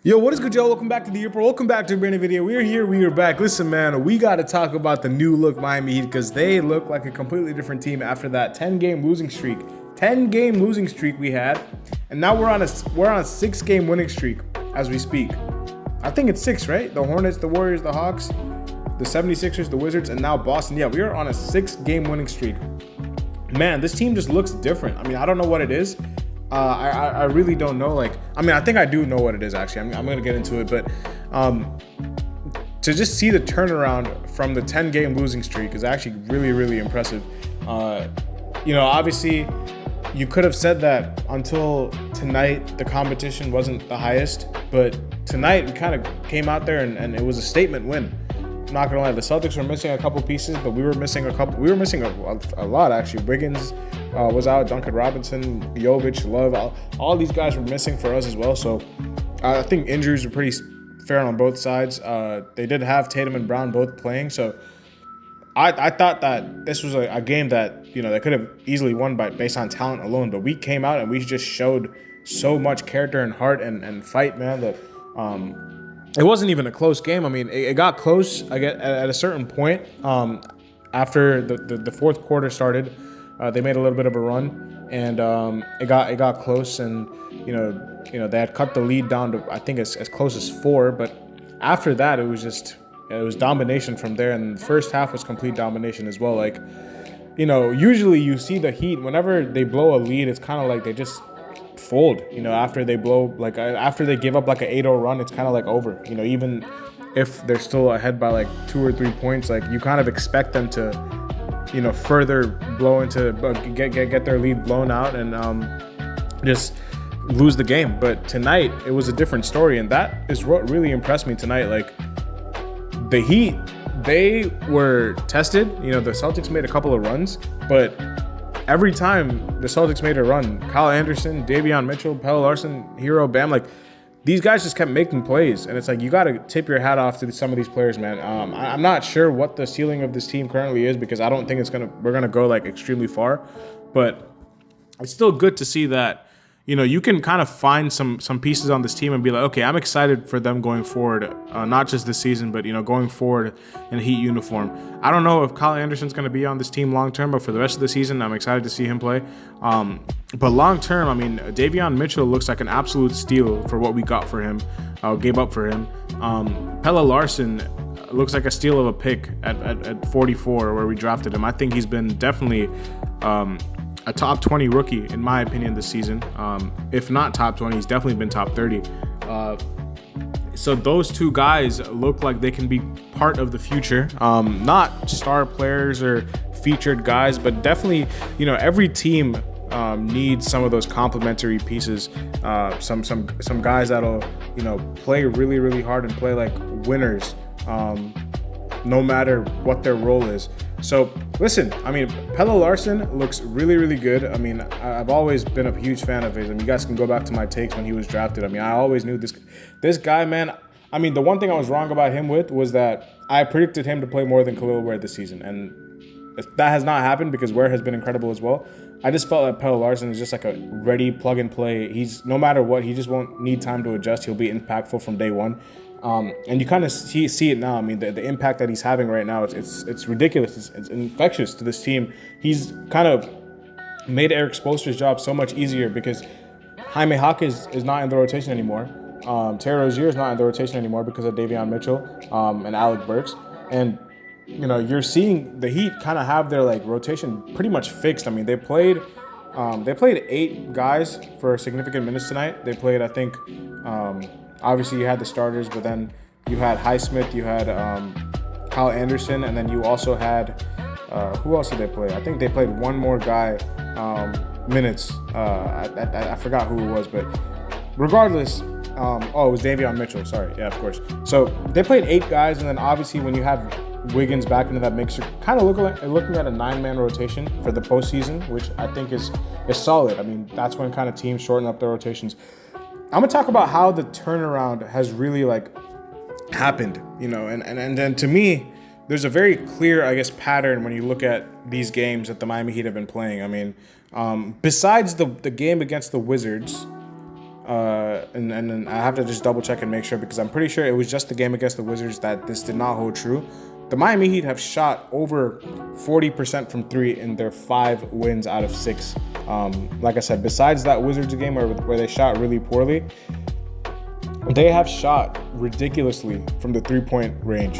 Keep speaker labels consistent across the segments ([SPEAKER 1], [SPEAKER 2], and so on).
[SPEAKER 1] Yo, what is good, y'all? Welcome back to the Year Pro. Welcome back to a brand new video. We are here. We are back. Listen, man, we got to talk about the new look Miami Heat because they look like a completely different team after that 10-game losing streak. 10-game losing streak we had, and now we're on a 6-game winning streak as we speak. I think it's 6, right? The Hornets, the Warriors, the Hawks, the 76ers, the Wizards, and now Boston. Yeah, we are on a 6-game winning streak. Man, this team just looks different. I mean, I don't know what it is. I really don't know. I think I do know what it is, actually. I'm going to get into it. But to just see the turnaround from the 10-game losing streak is actually really, really impressive. Obviously, you could have said that until tonight, the competition wasn't the highest. But tonight, we kind of came out there and it was a statement win. I'm not gonna lie, the Celtics were missing a couple pieces, but we were missing a lot, actually. Wiggins was out, Duncan Robinson, Jovic, Love, all these guys were missing for us as well. So I think injuries were pretty fair on both sides. They did have Tatum and Brown both playing, so I thought that this was a game that they could have easily won based on talent alone. But we came out and we just showed so much character and heart and fight, man, that it wasn't even a close game. I mean, it got close at a certain point. After the fourth quarter started, they made a little bit of a run, and it got close. And they had cut the lead down to, I think, as close as 4. But after that, it was domination from there. And the first half was complete domination as well. Usually you see the Heat whenever they blow a lead, it's kind of like they just fold. After they after they give up like an 8-0 run, it's kind of like over. Even if they're still ahead by like 2 or 3 points, like you kind of expect them to further blow into get their lead blown out and just lose the game. But tonight it was a different story, and that is what really impressed me tonight. Like, the Heat, they were tested. The Celtics made a couple of runs, but every time the Celtics made a run, Kyle Anderson, Davion Mitchell, Pelle Larsson, Hero, Bam, like, these guys just kept making plays. And it's like, you got to tip your hat off to some of these players, man. I'm not sure what the ceiling of this team currently is, because I don't think we're going to go like extremely far. But it's still good to see that, you can kind of find some pieces on this team and be like, okay, I'm excited for them going forward, not just this season, but, going forward in a Heat uniform. I don't know if Kyle Anderson's going to be on this team long term, but for the rest of the season, I'm excited to see him play. But long term, I mean, Davion Mitchell looks like an absolute steal for what we got for him, gave up for him. Pelle Larsson looks like a steal of a pick at 44, where we drafted him. I think he's been definitely a top 20 rookie, in my opinion, this season. If not top 20, he's definitely been top 30. So those two guys look like they can be part of the future. Not star players or featured guys, but definitely, every team needs some of those complementary pieces. Some guys that'll, play really, really hard and play like winners, no matter what their role is. So listen, I mean, Pelle Larsson looks really, really good. I mean, I've always been a huge fan of his. I mean, you guys can go back to my takes when he was drafted. I mean, I always knew this guy, man. I mean, the one thing I was wrong about him with was that I predicted him to play more than Khalil Ware this season, and that has not happened because Ware has been incredible as well. I just felt like Pelle Larsson is just like a ready plug and play. He's, no matter what, he just won't need time to adjust. He'll be impactful from day one. And you kind of see it now. I mean, the impact that he's having right now, it's ridiculous. It's infectious to this team. He's kind of made Eric Spoelstra's job so much easier because Jaime Jaquez is not in the rotation anymore. Terry Rozier is not in the rotation anymore because of Davion Mitchell and Alec Burks. And you're seeing the Heat kind of have their rotation pretty much fixed. I mean, they played 8 guys for significant minutes tonight. They played, I think. Obviously, you had the starters, but then you had Highsmith, you had Kyle Anderson, and then you also had who else did they play? I think they played one more guy minutes. I forgot who it was, but regardless, it was Davion Mitchell. Sorry, yeah, of course. So they played 8 guys, and then obviously when you have Wiggins back into that mix, you're kind of looking at a 9-man rotation for the postseason, which I think is solid. I mean, that's when kind of teams shorten up their rotations. I'm gonna talk about how the turnaround has really happened, and then to me, there's a very clear, I guess, pattern when you look at these games that the Miami Heat have been playing. I mean, besides the game against the Wizards, and then I have to just double check and make sure because I'm pretty sure it was just the game against the Wizards that this did not hold true. The Miami Heat have shot over 40% from three in their 5 wins out of 6. Like I said, besides that Wizards game where they shot really poorly, they have shot ridiculously from the 3-point range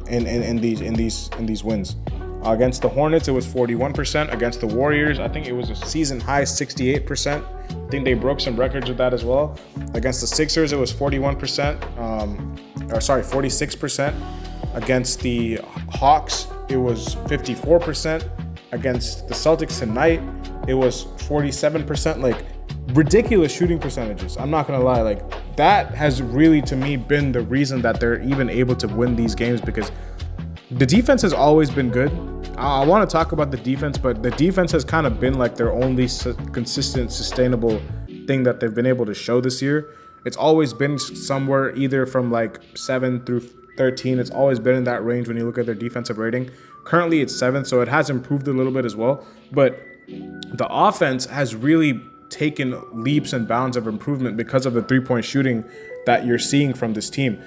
[SPEAKER 1] in these wins. Against the Hornets, it was 41%. Against the Warriors, I think it was a season high 68%. I think they broke some records with that as well. Against the Sixers, it was 46%. Against the Hawks, it was 54%. Against the Celtics tonight, it was 47%. Like, ridiculous shooting percentages. I'm not gonna lie. Like, that has really, to me, been the reason that they're even able to win these games because the defense has always been good. I want to talk about the defense, but the defense has kind of been like their only consistent, sustainable thing that they've been able to show this year. It's always been somewhere either from like 7 through 13. It's always been in that range when you look at their defensive rating. Currently, it's 7th, so it has improved a little bit as well. But the offense has really taken leaps and bounds of improvement because of the 3-point shooting that you're seeing from this team.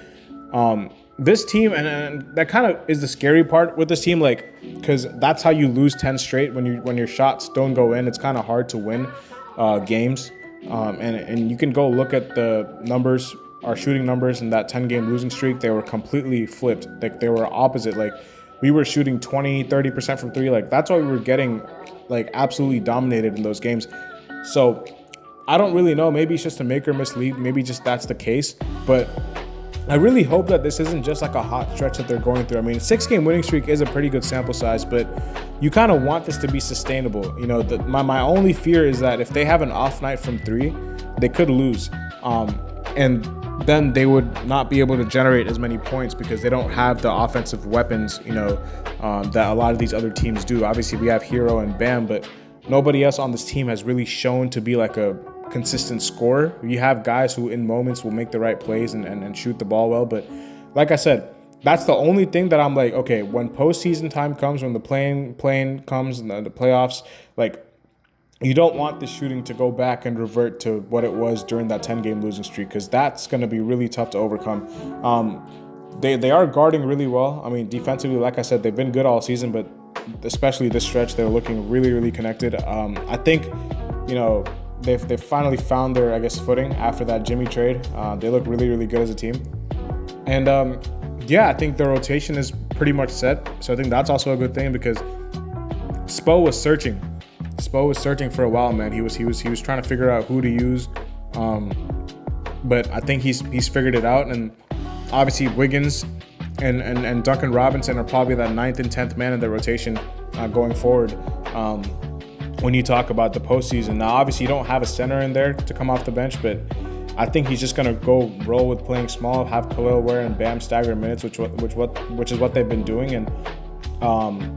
[SPEAKER 1] This team, and that kind of is the scary part with this team, like, because that's how you lose 10 straight when your shots don't go in. It's kind of hard to win games, and you can go look at the numbers, our shooting numbers in that 10-game losing streak. They were completely flipped. Like, they were opposite. Like, we were shooting 20-30% from three. Like, that's why we were getting like absolutely dominated in those games. So I don't really know. Maybe it's just a make or miss league. Maybe just that's the case, but I really hope that this isn't just like a hot stretch that they're going through. I mean, 6-game winning streak is a pretty good sample size, but you kind of want this to be sustainable. You know, my only fear is that if they have an off night from 3, they could lose. And then they would not be able to generate as many points because they don't have the offensive weapons, you know, that a lot of these other teams do. Obviously, we have Hero and Bam, but nobody else on this team has really shown to be like a consistent scorer. You have guys who in moments will make the right plays and shoot the ball well, but like I said, that's the only thing that I'm like, okay, when postseason time comes, when the play-in comes and the playoffs, like, you don't want the shooting to go back and revert to what it was during that 10-game losing streak because that's going to be really tough to overcome. They are guarding really well. I mean, defensively, like I said, they've been good all season, but especially this stretch, they're looking really, really connected. I think, you know, they've finally found their, I guess, footing after that Jimmy trade. They look really, really good as a team. And yeah, I think the rotation is pretty much set. So I think that's also a good thing because Spo was searching for a while, man. He was trying to figure out who to use. But I think he's figured it out. And obviously Wiggins and Duncan Robinson are probably that 9th and 10th man in the rotation going forward. When you talk about the postseason. Now, obviously, you don't have a center in there to come off the bench, but I think he's just going to go roll with playing small, have Khalil Ware and Bam stagger minutes, which is what they've been doing. And,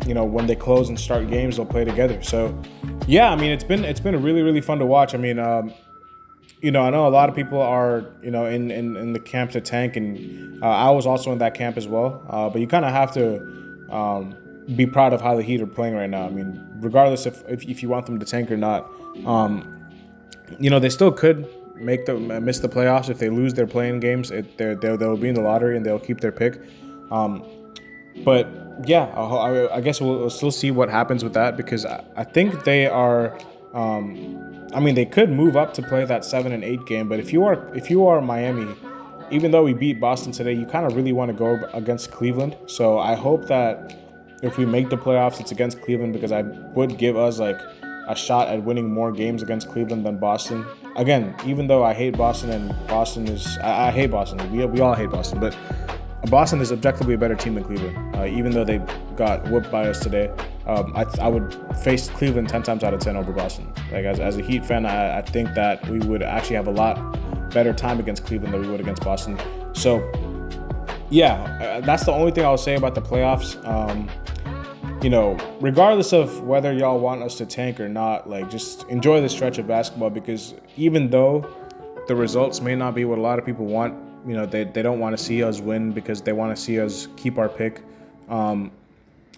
[SPEAKER 1] you know, when they close and start games, they'll play together. So, yeah, I mean, it's been really, really fun to watch. I mean, you know, I know a lot of people are, you know, in the camp to tank, and I was also in that camp as well. But you kind of have to be proud of how the Heat are playing right now. I mean, regardless if you want them to tank or not, you know, they still could miss the playoffs if they lose their playing games. They'll be in the lottery and they'll keep their pick. But yeah, I guess we'll still see what happens with that because I think they are. I mean, they could move up to play that 7 and 8 game, but if you are Miami, even though we beat Boston today, you kind of really want to go against Cleveland. So I hope that if we make the playoffs, it's against Cleveland because I would give us like a shot at winning more games against Cleveland than Boston. Again, even though I hate Boston and Boston is, I hate Boston. We all hate Boston, but Boston is objectively a better team than Cleveland. Even though they got whooped by us today, I would face Cleveland 10 times out of 10 over Boston. Like as a Heat fan, I think that we would actually have a lot better time against Cleveland than we would against Boston. So yeah, that's the only thing I'll say about the playoffs. You know, regardless of whether y'all want us to tank or not, like just enjoy the stretch of basketball because even though the results may not be what a lot of people want, you know, they don't want to see us win because they want to see us keep our pick. And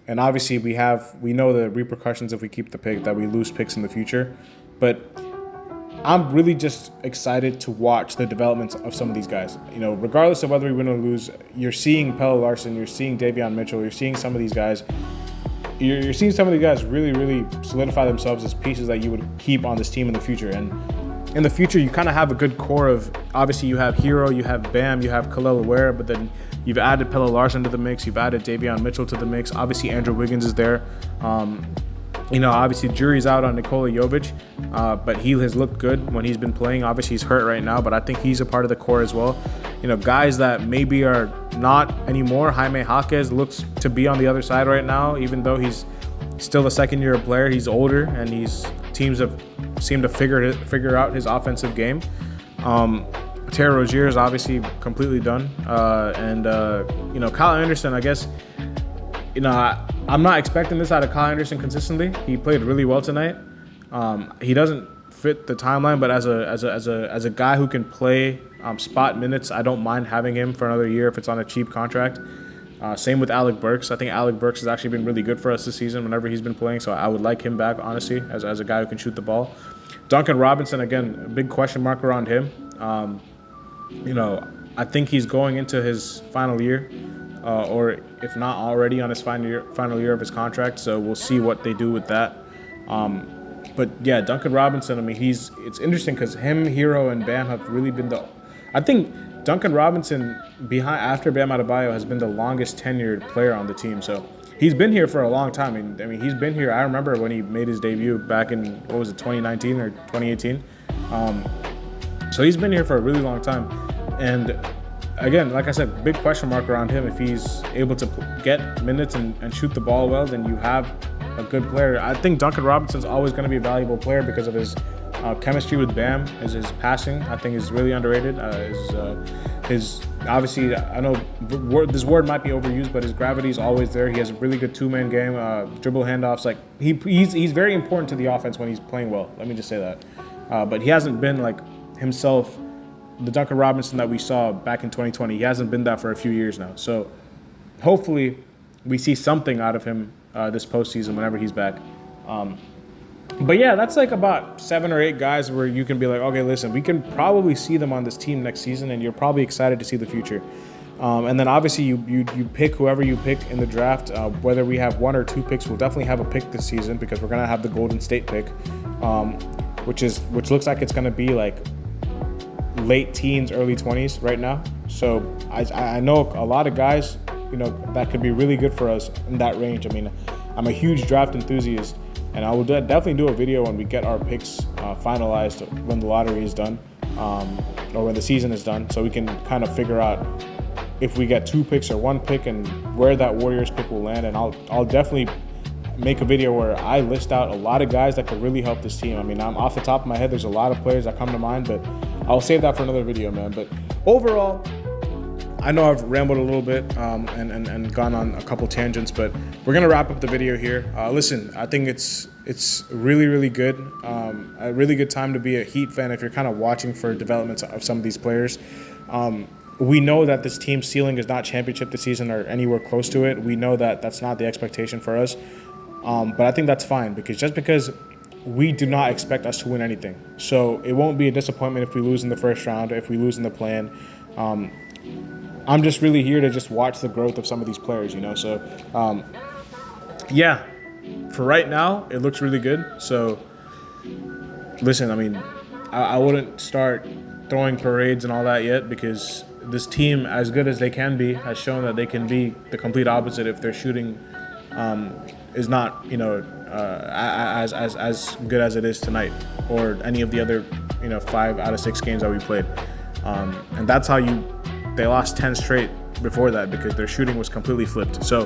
[SPEAKER 1] obviously we know the repercussions if we keep the pick that we lose picks in the future. But I'm really just excited to watch the developments of some of these guys. You know, regardless of whether we win or lose, you're seeing Pelle Larsson, you're seeing Davion Mitchell, you're seeing some of these guys. You're seeing some of the guys really, really solidify themselves as pieces that you would keep on this team in the future. And in the future, you kind of have a good core of, obviously you have Hero, you have Bam, you have Kel'el Ware, but then you've added Pelle Larsson to the mix, you've added Davion Mitchell to the mix. Obviously Andrew Wiggins is there. You know, obviously jury's out on Nikola Jovic, but he has looked good when he's been playing. Obviously he's hurt right now, but I think he's a part of the core as well. You know, guys that maybe are not anymore. Jaime Jaquez looks to be on the other side right now, even though he's still a second-year player. He's older, and teams have seemed to figure out his offensive game. Terry Rozier is obviously completely done, and you know, Kyle Anderson, I guess. You know, I'm not expecting this out of Kyle Anderson consistently. He played really well tonight. He doesn't fit the timeline, but as a guy who can play spot minutes, I don't mind having him for another year if it's on a cheap contract. Same with Alec Burks. I think Alec Burks has actually been really good for us this season whenever he's been playing, so I would like him back, honestly, as a guy who can shoot the ball. Duncan Robinson, again, a big question mark around him. You know, I think he's going into his final year. Or if not already on his final year of his contract. So we'll see what they do with that. But yeah, Duncan Robinson, I mean, it's interesting because him, Hero, and Bam have really been I think Duncan Robinson, after Bam Adebayo, has been the longest tenured player on the team. So he's been here for a long time. I mean, he's been here. I remember when he made his debut back in, 2019 or 2018. So he's been here for a really long time. And again, like I said, big question mark around him. If he's able to get minutes and shoot the ball well, then you have a good player. I think Duncan Robinson's always going to be a valuable player because of his chemistry with Bam. His passing, I think, is really underrated. His obviously, I know this word might be overused, but his gravity is always there. He has a really good two-man game, dribble handoffs. Like he's very important to the offense when he's playing well. Let me just say that. But he hasn't been like himself. The Duncan Robinson that we saw back in 2020, he hasn't been that for a few years now. So hopefully we see something out of him this postseason whenever he's back. But yeah, that's like about 7 or 8 guys where you can be like, okay, listen, we can probably see them on this team next season, and you're probably excited to see the future. And then obviously you pick whoever you pick in the draft. Whether we have 1 or 2 picks, we'll definitely have a pick this season because we're gonna have the Golden State pick, which looks like it's gonna be like late teens, early 20s right now. So I know a lot of guys, you know, that could be really good for us in that range. I mean, I'm a huge draft enthusiast, and I will definitely do a video when we get our picks finalized, when the lottery is done, or when the season is done, so we can kind of figure out if we get 2 picks or 1 pick and where that Warriors pick will land. And I'll definitely make a video where I list out a lot of guys that could really help this team. I mean, I'm off the top of my head, there's a lot of players that come to mind, but I'll save that for another video, man. But overall, I know I've rambled a little bit and gone on a couple tangents, but we're gonna wrap up the video here. Listen, I think it's really, really good. A really good time to be a Heat fan if you're kind of watching for developments of some of these players. We know that this team's ceiling is not championship this season or anywhere close to it. We know that that's not the expectation for us. But I think that's fine because we do not expect us to win anything. So it won't be a disappointment if we lose in the first round, if we lose in the play-in. I'm just really here to just watch the growth of some of these players, you know. So, yeah, for right now, it looks really good. So, listen, I mean, I wouldn't start throwing parades and all that yet because this team, as good as they can be, has shown that they can be the complete opposite if their shooting is not, you know, as good as it is tonight or any of the other, you know, 5 out of 6 games that we played. And that's how they lost 10 straight before that because their shooting was completely flipped. So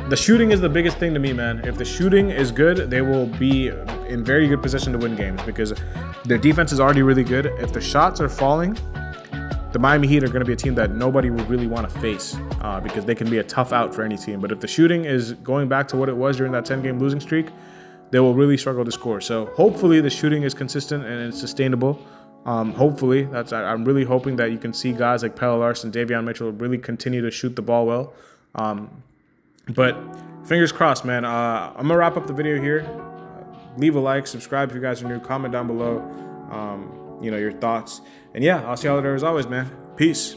[SPEAKER 1] the shooting is the biggest thing to me, man. If the shooting is good, they will be in very good position to win games because their defense is already really good. If the shots are falling, the Miami Heat are going to be a team that nobody would really want to face because they can be a tough out for any team. But if the shooting is going back to what it was during that 10-game losing streak, they will really struggle to score. So hopefully the shooting is consistent and it's sustainable. Hopefully, I'm really hoping that you can see guys like Pelle Larsson, Davion Mitchell really continue to shoot the ball well. But fingers crossed, man. I'm going to wrap up the video here. Leave a like, subscribe if you guys are new, comment down below. your thoughts. And yeah, I'll see y'all later as always, man. Peace.